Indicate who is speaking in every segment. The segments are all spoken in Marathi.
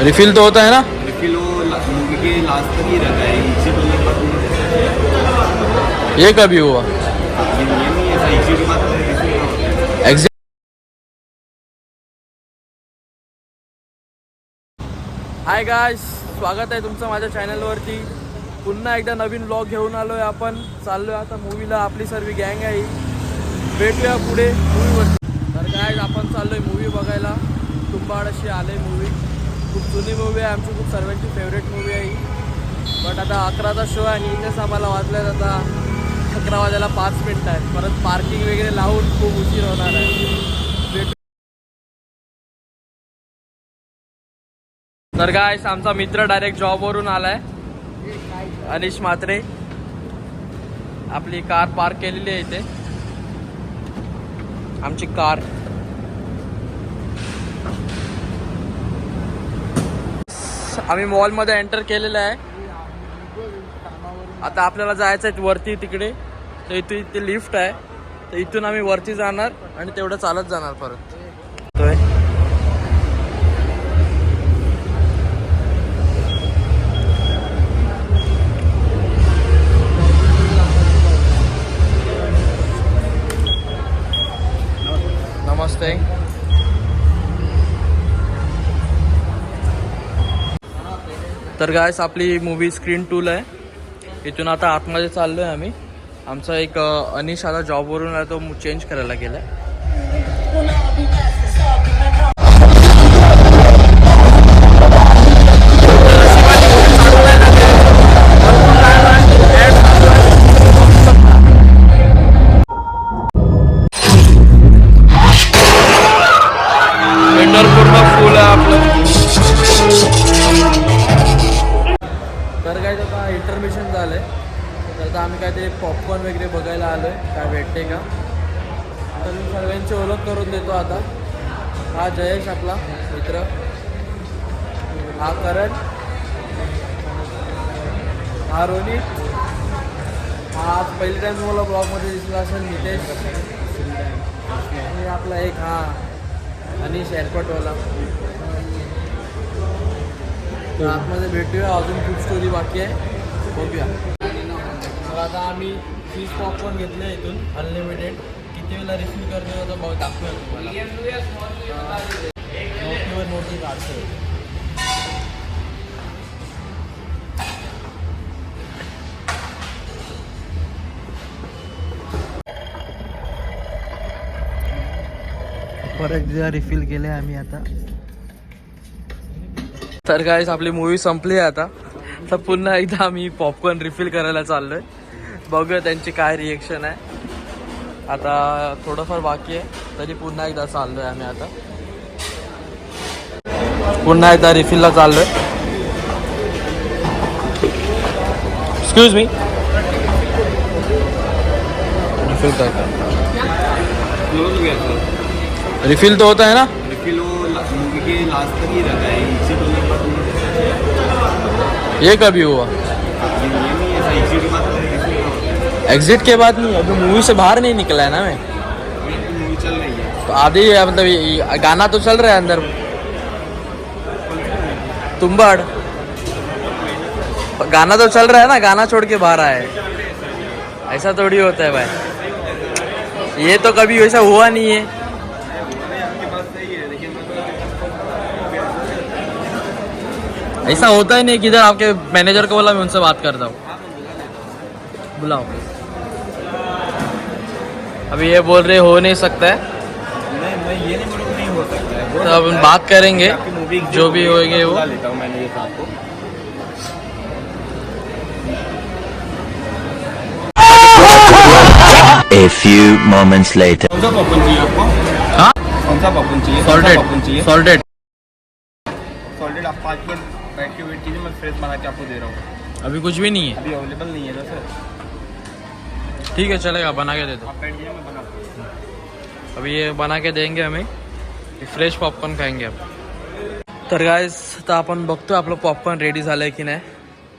Speaker 1: रिफिल तो होता है ना?
Speaker 2: रिफिल वो मूवी के लास्ट तक ही रहता है, एग्जिट होने के बाद नहीं।
Speaker 1: ये कभी हुआ?
Speaker 2: ये नहीं ऐसा, एग्जिट के बाद रिफिल होता है।
Speaker 1: एग्जिट। हाय गाइस, स्वागत आहे तुमचं माझ्या चॅनलवरती. पुन्हा एकदा नवीन व्लॉग घेऊन आलो आहे. आपण चाललो आहे आता मूवीला. आपली सर्व गँग आहे. भेटूया पुढे मूवीवरती. तर गाइस आपण चाललो आहे मूवी बघायला. तुंबाड अशी आले मूवी. खूप जुनी मूवी आहे, आमची खूप सर्वांची फेवरेट मूवी आहे. बट आता 11चा शो आहे आणि इथेच आम्हाला वाजल्यात आता 11 वाजायला 5 मिनिटं आहेत. परत पार्किंग वगैरे लावून खूप उशीर होणार आहे. तर गाइस आमचा मित्र डायरेक्ट जॉबवरून आलाय, अनिश म्हात्रे. आपली कार पार्क केलेली आहे इथे, आमची कार. आम्ही मॉलमध्ये एंटर केलेलं आहे. आता आपल्याला जायचं आहे वरती तिकडे. तर इथे लिफ्ट आहे, तर इथून आम्ही वरती जाणार आणि तेवढं चालत जाणार परत. नमस्ते. तर गाइस आपली मूवी स्क्रीन 2 आहे. इथून आता आतमध्ये चाललो आहे आम्ही. आमचा एक अनिश आता जॉबवरून आहे, तो चेंज करायला गेलाय. विंडोर पूर्ण फुल आहे आपलं. तर काय आता इंटरमिशन झालं आहे. तर आता आम्ही काय ते पॉपकॉर्न वगैरे बघायला आलो आहे, काय भेटते का. तर मी सर्वांची ओळख करून देतो आता. हा जयेश आपला मित्र, हा करण, हा रोनी, हा आज पहिली टाइम तुम्हाला ब्लॉगमध्ये दिसला असेल नितेश, आणि आपला एक हा अनिश एअरपोर्टवाला. तर आतमध्ये भेटूया, अजून खूप स्टोरी बाकी आहे, बघूया. तर आता आम्ही चीज पॉपकॉर्न घेतले इथून अनलिमिटेड. किती वेळेला रिफिल करतो होतं बघ, दाखवूया तुम्हाला. नोटीवर नोटी काढतो. परत एकदा रिफिल केले आम्ही आता. तर गाइस आपली मूवी संपली आहे आता. तर पुन्हा एकदा आम्ही पॉपकॉर्न रिफिल करायला चाललोय. बघूया त्यांची काय रिएक्शन आहे. आता थोडंफार बाकी आहे, तरी पुन्हा एकदा चाललोय आम्ही आता. पुन्हा एकदा रिफिलला चाललोय. एक्सक्यूज मी, रिफिल कर. रिफिल तो होता है ना?
Speaker 2: रिफिल वो मूवी के लास्ट तक ही रहता है, एग्जिट होने के बाद नहीं।
Speaker 1: ये कभी हुआ?
Speaker 2: ये नहीं ऐसा, एग्जिट के बाद रिफिल होता है।
Speaker 1: एग्जिट के बाद नहीं, अभी मूवी से बाहर नहीं निकला है ना मैं.
Speaker 2: मूवी चल रही है
Speaker 1: तो आधी मतलब गाना तो चल रहा है अंदर. तुम्बाड़ गाना तो चल रहा है ना, गाना छोड़ के बाहर आए. ऐसा थोड़ी होता है भाई, ये तो कभी वैसा हुआ नहीं है. ऐसा होता ही नहीं. किधर आपके मैनेजर को बोला, मैं उनसे बात करता हूँ, बुलाओ. अभी ये बोल रहे हो नहीं सकता है.
Speaker 2: मैं ये नहीं बोलूँ नहीं हो सकता है,
Speaker 1: तो अब बात करेंगे, जो भी होएंगे वो.
Speaker 2: लेता हूँ मैंने ये साथ को.
Speaker 3: A few moments later.
Speaker 2: कौन सा पॉपकॉर्न चाहिए आपको?
Speaker 1: हाँ,
Speaker 2: कौन सा पॉपकॉर्न चाहिए?
Speaker 1: सॉल्टेड. सॉल्टेड
Speaker 2: सॉल्टेड आप पाँच मिनट बैठ के वेट कीजिए, मैं फ्रेश बना के आपको दे रहा हूँ.
Speaker 1: अभी कुछ भी नहीं है.
Speaker 2: अभी अवेलेबल नहीं है ना सर.
Speaker 1: ठीक है, चलेगा, बना के दे दो.
Speaker 2: आप बैठ जाइए, मैं बना दूँ.
Speaker 1: अभी ये बना के देंगे हमें. फ्रेश पॉपकॉर्न खाएंगे आप. तर गाइस आता आपण बघतो आपलं पॉपकॉर्न रेडी झालं आहे की नाही,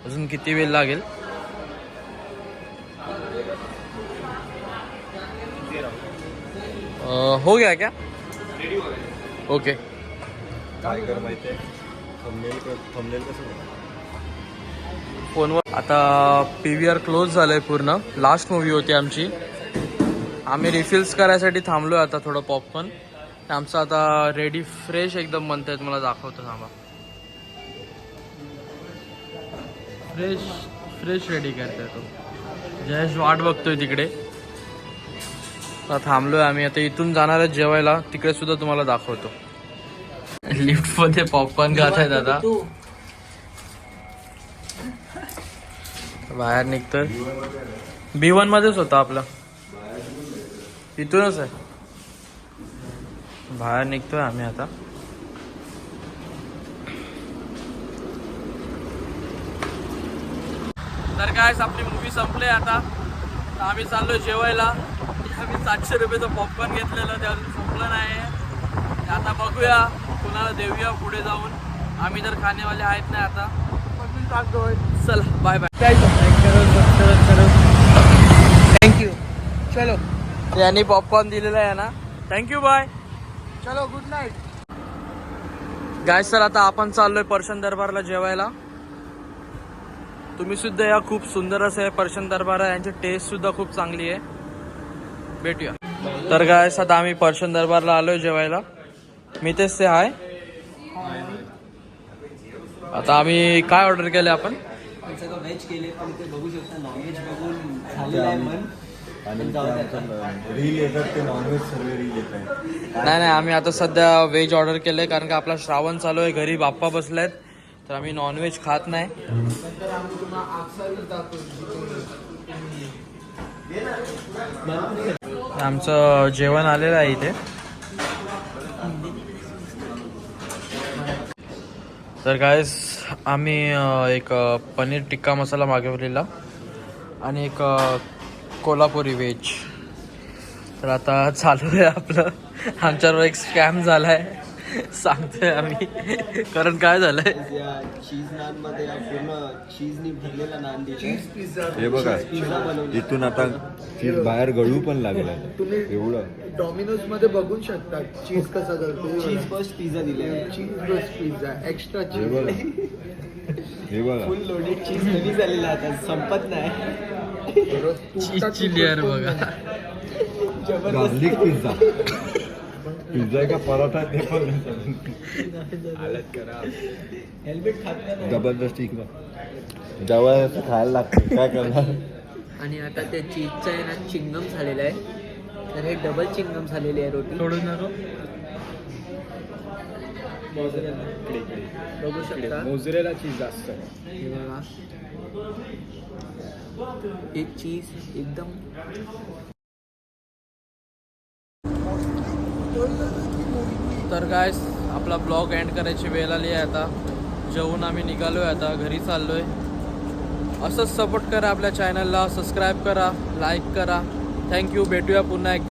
Speaker 1: अजून किती वेळ लागेल. हो गया क्या? ओके.
Speaker 2: काय कर माहिती आहे,
Speaker 1: फोनवर आता PVR क्लोज झालंय पूर्ण. लास्ट मूवी होती आमची. आम्ही रिफिल्स करायसाठी थांबलोय आता थोडं पॉपकॉर्न. आमचं आता रेडी फ्रेश एकदम म्हणतायत. मला दाखवतो थांबा. फ्रेश रेडी करताय तो. जयेश वाट बघतोय तिकडे. आता थांबलोय आम्ही. आता इथून जाणार आहे जेवायला. तिकडे सुद्धा तुम्हाला दाखवतो. लिफ्ट मध्ये पॉपकॉर्न खात आहेत आता. बाहेर निघतोय. B1 मध्येच होता आपला. इथूनच आहे. बाहेर निघतोय आम्ही आता. तर काय आपली मूवी संपली आता. तर आम्ही चाललोय जेवायला. आम्ही 700 रुपयाचं पॉपकॉर्न घेतलेलं ते अजून संपलं नाही. आता बघूया कुणाला देऊया पुढे जाऊन. आम्ही तर खाणेवाले आहेत नाही आता. चला बाय बाय. थँक्यू. चलो यांनी पॉपकॉर्न दिलेला आहे ना. Thank you bye. चलो गुड नाईट. गाईस तर आता आपण चाललोय पर्शन दरबारला जेवायला. तुम्ही सुद्धा या. खूप सुंदर असं आहे पर्शन दरबार. यांची टेस्ट सुद्धा खूप चांगली आहे. भेटूया. तर गाईस आता आम्ही पर्शन दरबारला आलोय जेवायला. मी तेच ते हाय. आता आम्ही काय ऑर्डर केले आपण.
Speaker 2: सगळं व्हेज केले पण ते बघू शकता नॉनव्हेज बघून झालेलं आहे मन.
Speaker 4: रील येतात ते नॉनव्हेज सर्व रील येत आहे.
Speaker 1: नाही आम्ही आता सध्या व्हेज ऑर्डर केलंय कारण का आपला श्रावण चालू आहे. घरी बाप्पा बसलायत तर आम्ही नॉनव्हेज खात नाही. आमचं जेवण आलेलं आहे इथे. तर गाईस आम्ही एक पनीर टिक्का मसाला मागवलेला आणि एक कोल्हापुरी व्हेज. तर आता चालू आहे आपलं. आमच्यावर एक स्कॅम झालाय सांगतोय आम्ही. कारण काय झालंय
Speaker 2: चीज नान मध्ये पूर्ण चीजनी भरलेला नान दिला.
Speaker 4: हे बघा इथून आता चीज बाहेर गळू पण लागला. एवढं
Speaker 5: डॉमिनोज मध्ये बघू शकता चीज कसा करतो.
Speaker 2: चीज फर्स्ट पिझ्झा दिले.
Speaker 5: चीज बस पिझ्झा एक्स्ट्रा
Speaker 4: हे
Speaker 5: चीज.
Speaker 4: बघा हे बघा
Speaker 2: फुल लोडेड चीज कधी झालेला आता संपत नाही.
Speaker 1: चीजची लेअर बघा.
Speaker 4: Garlic pizza. पिझ्झा का पराठा ते पण
Speaker 2: हेल्मेट खात नाही.
Speaker 4: जबरदस्ती जेव्हा खायला लागतं काय करणार.
Speaker 6: आणि आता त्या चीजचं आहे ना चिंगम झालेलं आहे. तर हे डबल चिंगम झालेली आहे रोटी.
Speaker 1: सोडून नको.
Speaker 6: बघू शकता.
Speaker 2: मोझरेला चीज जास्त.
Speaker 6: हे बघा एक चीज एकदम.
Speaker 1: तर गाईस आपला ब्लॉग एंड करायची वेळ आली आहे आता. जेवून आम्ही निघालोय आता घरी चाललोय. असंच सपोर्ट करा आपल्या चॅनलला. सबस्क्राईब करा, लाईक करा. थँक्यू. भेटूया पुन्हा एकदा.